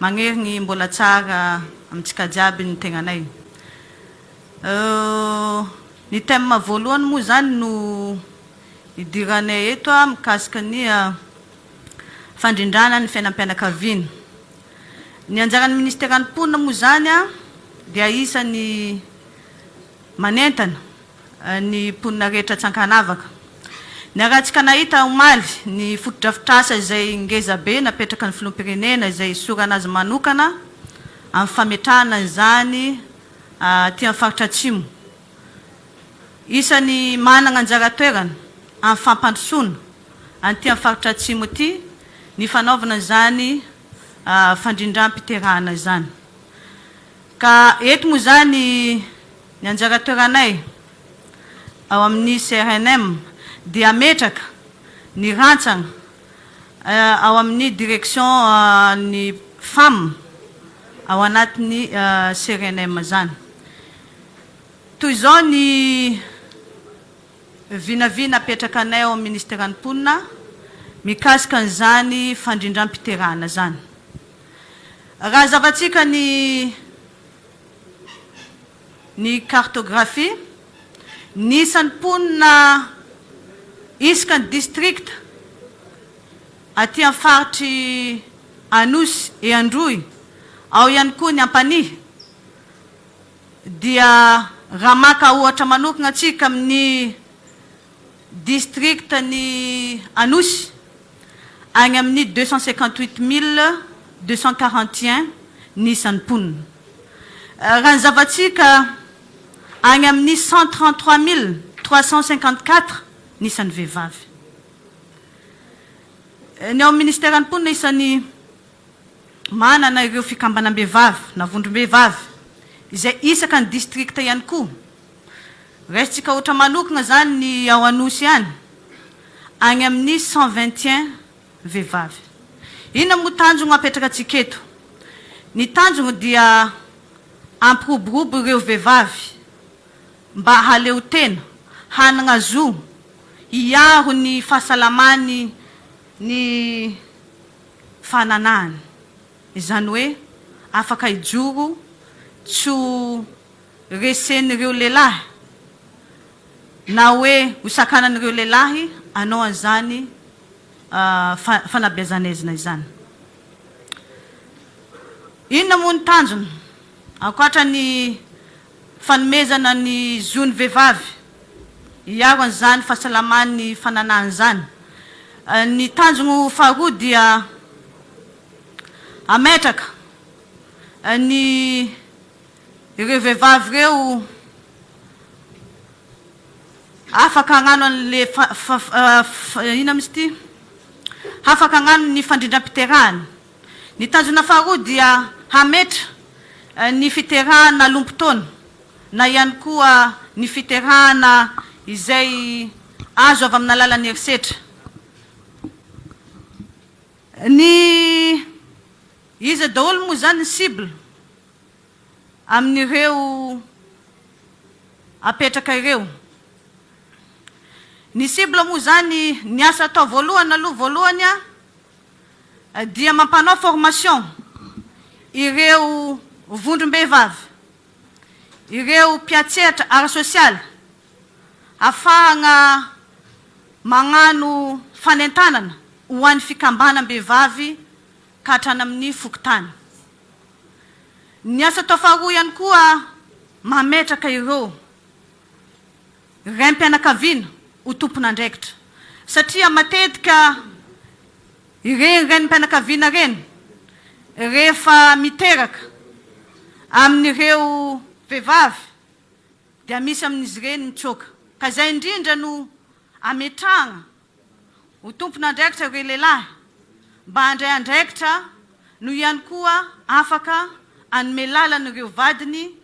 magnerigny mbola tsara amintsika jiaby ny tegnanay. Ny thème voalohany moa zany no idiranay eto mikasika ny fandrindrana ny fiainam-pianakaviana. Ny anjaran'ny ministeran'ny mponina moa zany dia isany manentana ny mponina rehetra Tsankanavaka. Ny arahantsika nahita omaly ny fotodrafitrasa izay ngeza be napetraka ny filoham-pirenena izay sorana azy manokana amin'ny fametrahana izany aty amin'ny faritra atsimo. Isany manana anjara toerana amin'ny fampandrosoana aty amin'ny faritra atsimo ity ny fanaovana izany fandrindram-piterahana izany. Ka eto moa zany ny anjara toeranay ao amin'ny CRNM dia metraka ny rantsana ao amin'ny direction ny femme ao anatin'ny CRNM zany. Toy izao ny vinavina apetraka anay ao amin'ny ministeran'ny mponina mikasika an'izany fandrindram-piterahana zany. Raha zavatsika ny cartographie, nisan'ny mponina isaka ny district aty amin'ny faritry Anosy e Androy, ao ihany koa ny Ampanihy, dia raha maka ohatra manokana atsika amin'ny district ny Anosy agny amin'ny 258 nisan'ny mponina. Raha ny zavatsika agny amin'ny 133 354 nisan'ny vehivavy. Ny ao ministeran'ny mponina isan'ny manana ireo fikambanam-behivavy na vondrom-behivavy izay isaka ny district ihany koa. Resitsika ohatra manokana zany ny ao Anosy ihany agny amin'ny 121 vehivavy. Inona moa tanjona apetraka atsika eto? Ny tanjona dia ampiroborobo ireo vehivavy mba haleo tena, hanana zo, hiaro ny fahasalamany ny fananahany. Izany hoe afaka hijoro tsy ho resen'ireo lehilahy na hoe hosakanan'ireo lehilahy anao an'izany fanabeazanezina izany. Inona moa ny tanjona? Ankoatra ny fanomezana ny zon'ny vehivavy hiaro an'izany fahasalamany fananahany zany. Ny tanjona faharoa dia ametraka ny ireo vehivavy ireo afaka hagnano an'le ina misy ty? Afaka hagnano ny fandrindram-piterahana. Ny tanjona faharoa dia hametra ny fiterahana lompo-taona na ihany koa ny fiterahana izay azo avy amin'ny alalan'ny herisetra. Ny izy daholo moa zany ny cible amin'ireo apetraka ireo. Ny cible moa zany ny asa atao voalohany aloha voalohany dia mampanao formation ireo vondrom-behivavy, ireo mpiatsehatra ara-sosialy ahafahana magnano fanentanana ho an'ny fikambanam-behivavy ka hatrany amin'ny fokontany. Ny asa atao faharoa ihany koa mametraka ireo raim-pianakaviana ho tompon'andraikitra. Satria matetika ireny raim-pianakaviana reny rehefa miteraka amin'ireo vehivavy dia misy amin'izy ireny mitsoka. Ka zay indrindra no ametrahana ho tompon'andraikitra ireo lehilahy mba handray andraikitra no ihany koa afaka anome lalan'ireo vadiny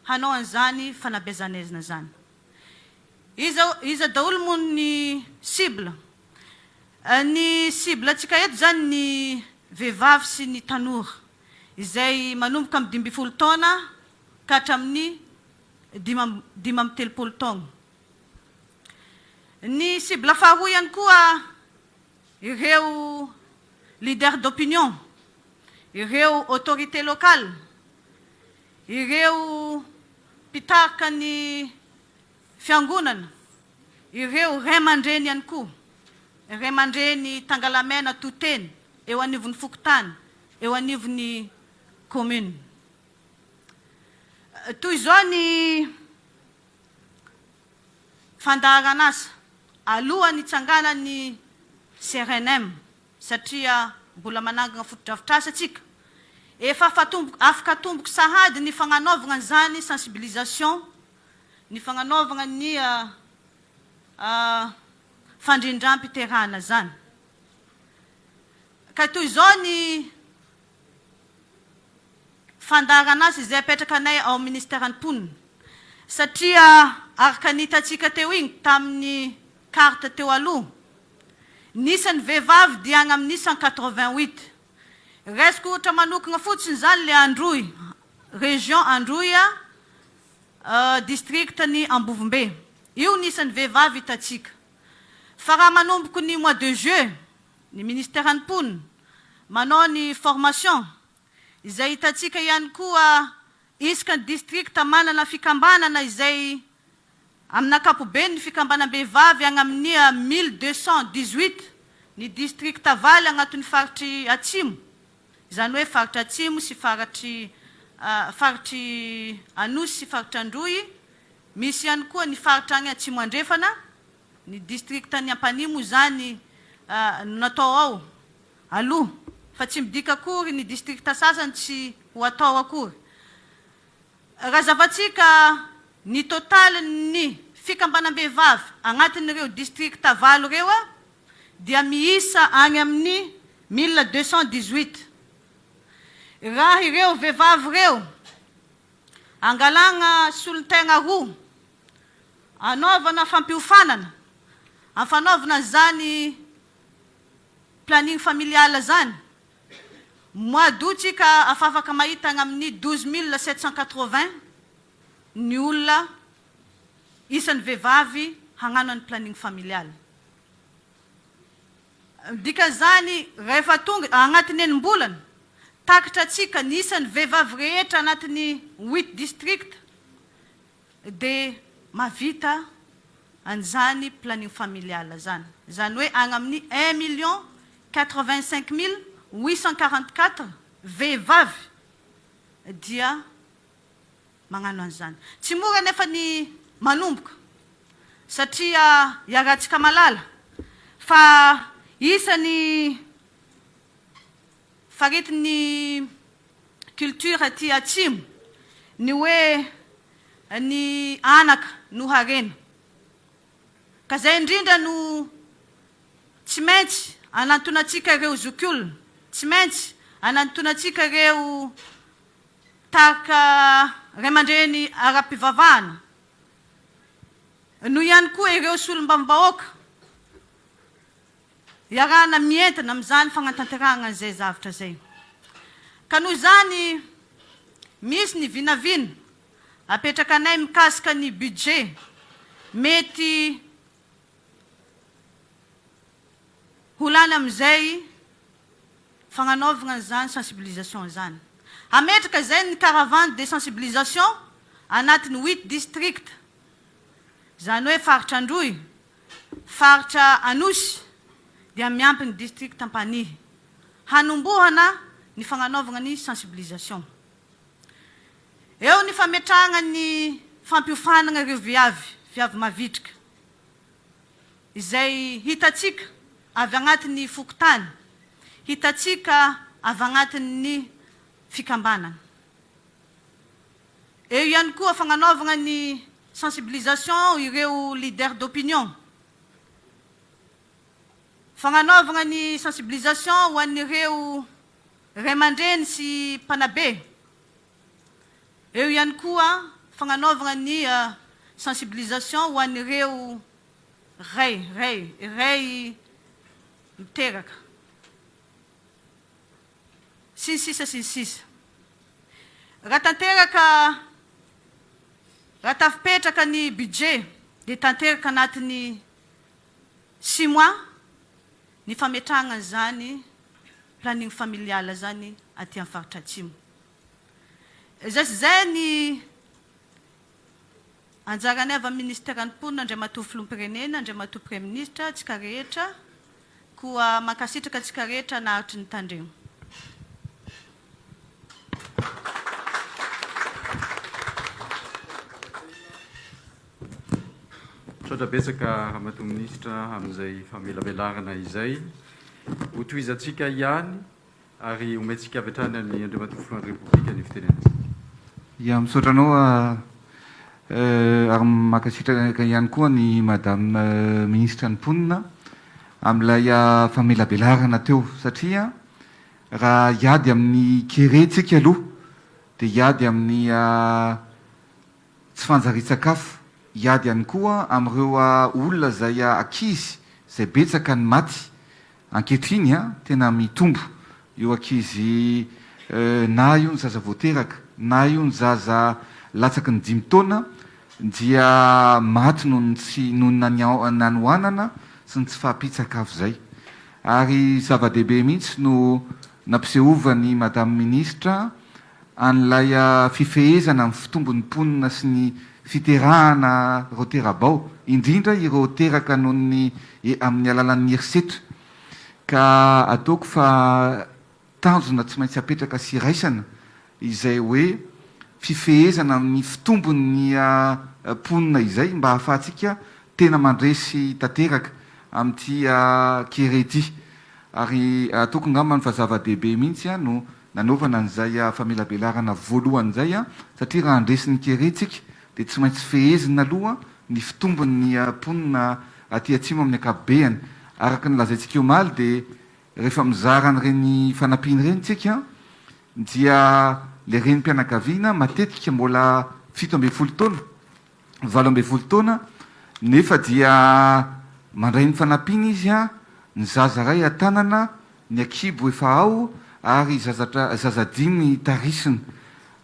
hanao an'izany fanabeazanezina zany. Iza daholo moa ny cible. Ny cible atsika eto zany ny vehivavy sy ny tanora izay manomboka amin'ny 12 taona ka hatramin'ny 13 taona. Ny cible faharoa ihany koa ireo leader d'opinion ireo autorité locale, ireo pitarika ny fiangonana, ireo ray aman-dreny ihany koa, ray aman-dreny Tangalamena toteny, eo anivon'ny Fokotany, eo anivon'ny commune. Toy izao ny fandaharana asa alohan'ny itsanganan'ny CRNM satria mbola manangana fotodrafitrasa atsika. Efa afaka atomboka sahady ny fagnanaovana an'izany sensibilisation, ny fagnanaovana ny fandrindram-piterahana zany. Ka toy izao ny fandaharana asa izay apetraka anay ao ministère an'imponina. Satria araka nitatsika teo igny tamin'ny carte teo aloha, nisan'ny vehivavy dia agny amin'ny 188. Resiko ohatra manokana fotsiny zany le Androy, région Androy, district ny Ambovombe. Io nisan'ny vehivavy hitatsika. Fa raha manomboko ny mois de juillet, ny ministère an'imponina manao ny formation, izay hitatsika ihany koa isaka ny district manana fikambanana izay amin'ny ankapobeny ny fikambanam-behivavy agny amin'ny 1218 ny district avaly agnatin'ny faritry atsimo. Izany hoe faritry atsimo sy faritry anosy sy faritry androy. Misy ihany koa ny faritra agny atsimo andrefana, ny district ny ampanimo zany natao ao aloha, fa tsy midika akory ny district sasany tsy ho atao akory. Raha zavatsika ny total ny fikambanam-behivavy agnatin'ireo district valo reo dia miisa agny amin'ny 1218. Raha ireo vehivavy reo angalagna solon-tegna roa anaovana fampiofanana, afanaovana zany planning familial zany, mois d'août tsika afafaka mahita agny amin'ny 12 780 ny olona isan'ny vehivavy hagnano ny planning familial. Dika zany rehefa tonga agnatin'ny enim-bolana takatra atsika ny isan'ny vehivavy rehetra agnatin'ny 8 district dia mavita an'izany planning familial zany. Zany hoe agny amin'ny 1 085 844 vehivavy dia magnano an'izany. Tsy mora nefa ny manomboka satria iarahantsika malala fa isan'ny faritin'ny culture aty atsimo ny hoe ny anaka no harena. Ka zay indrindra no tsy maintsy anantonatsika ireo zokiolona, tsy maintsy anantonatsika ireo tarika ray aman-dreny ara-pivavahana, no ihany koa ireo solom-bambahoaka iarahana mientana amin'izany fagnatanterahana an'izay zavatra zay. Ka noho izany misy ny vinavina apetraka anay mikasika ny budget mety holany amin'izay fagnanaovana an'izany sensibilisation zany. Ametraka zay ny caravane de sensibilisation anatin'ny 8 district, zany hoe faritra Androy, faritra Anosy, dia miampy ny district Ampanihy, hanombohana ny fagnanaovana ny sensibilisation. Eo ny fametrahana ny fampiofanana ireo viavy mavitrika, izay hitatsika avy agnatin'ny Fokotany, hitatsika avy agnatin'ny fikambanana. Eo ihany koa fagnanaovana ny sensibilisation ireo leader d'opinion, fagnanaovana ny sensibilisation ho an'ireo ray aman-dreny sy mpanabe. Eo ihany koa fagnanaovana ny sensibilisation ho an'ireo ray miteraka sy ny sisa. Raha tafipetraka ny budget dia tanteraka anatin'ny 6 mois ny fametrahana zany planning familial zany aty amin'ny faritra atsimo. Zay sy zay ny anjarany avy amin'ny ministeran'ny mponina Andriamatoa filoham-pirenena, Andriamatoa Premier Ministre, tsika rehetra, koa makasitraka tsika rehetra naharitry ny tandremo. Misaotra betsaka Ramatoa Minisitra amin'izay famelabelarana izay. Ho tohizatsika ihany ary omentsika avy hatrany ny Andriamatoa Filohan'ny Repoblika ny fitenenana. Ia, misaotra anao ary makasitraka ihany koa ny Madame Ministra ny mponina amin'ilay famelabelarana teo satria raha hiady amin'ny kerentsika aloha dia hiady amin'ny tsy fanjarian-tsakafo, hiady ihany koa amin'ireo olona zay ankizy zay betsaka ny maty ankehitriny tena mitombo eo ankizy na io ny zaza voateraka na io ny zaza latsaky ny 5 taona dia maty noho ny nanohanana sy ny tsy fahampitsakafo zay. Ary zava-dehibe mihitsy no nampisehovany Madame Ministra an'ilay fifehezana amin'ny fitombon'ny mponina sy ny fiterahana ireo terabao, indrindra ireo teraka noho ny amin'ny alalan'ny herisetra, ka ataoko fa tanjona tsy maintsy apetraka sy raisana izay hoe fifehezana amin'ny fitombon'ny mponina izay mba hahafahantsika tena mandresy tanteraka amin'ity kerety. Ary ataoko ngambany fa zava-dehibe mihitsy no nanaovana an'izay famelabelarana voalohan'izay satria raha andresin'ny keretsika dia tsy maintsy fehezina aloha ny fitombon'ny mponina aty atsimo amin'ny ankapobeny. Araka ny lazaintsika eo maly dia rehefa mizara n'ireny fanampiny ireny tsika dia le renim-pianakaviana matetika mbola 17 taona, 18 taona, nefa dia mandray ny fanampiny izy ny zaza ray atanana, ny ankibo efa ao ary zaza 5 tarisina.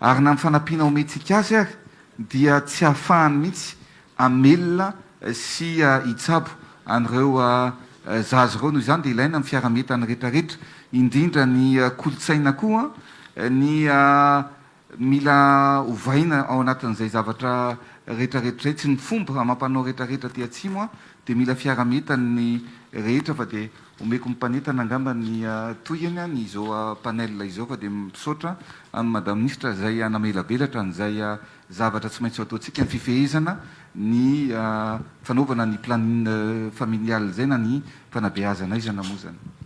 Ary na ny fanampiana omentsika azy ary dia tsy hahafahany mihitsy amelona sy hitsabo an'ireo zaza ireo. Noho izany dia ilaina ny fiarametany rehetrarehetra, indrindra ny kolotsaina koa ny mila ovaina ao anatin'izay zavatra rehetrarehetra. Tsy ny fomba mampanao rehetrarehetra ty atsimo dia mila fiarametany rehetra, fa dia omeko mimpanentana angamba ny toyany ny izao panel izao, fa dia misaotra amin'ny Madame Ministra zay namelabelatra n'izay zavatra tsy maintsy ataontsika ny fifehezana ny fanaovana ny planning familial zay na ny fanabeazana izy namozana.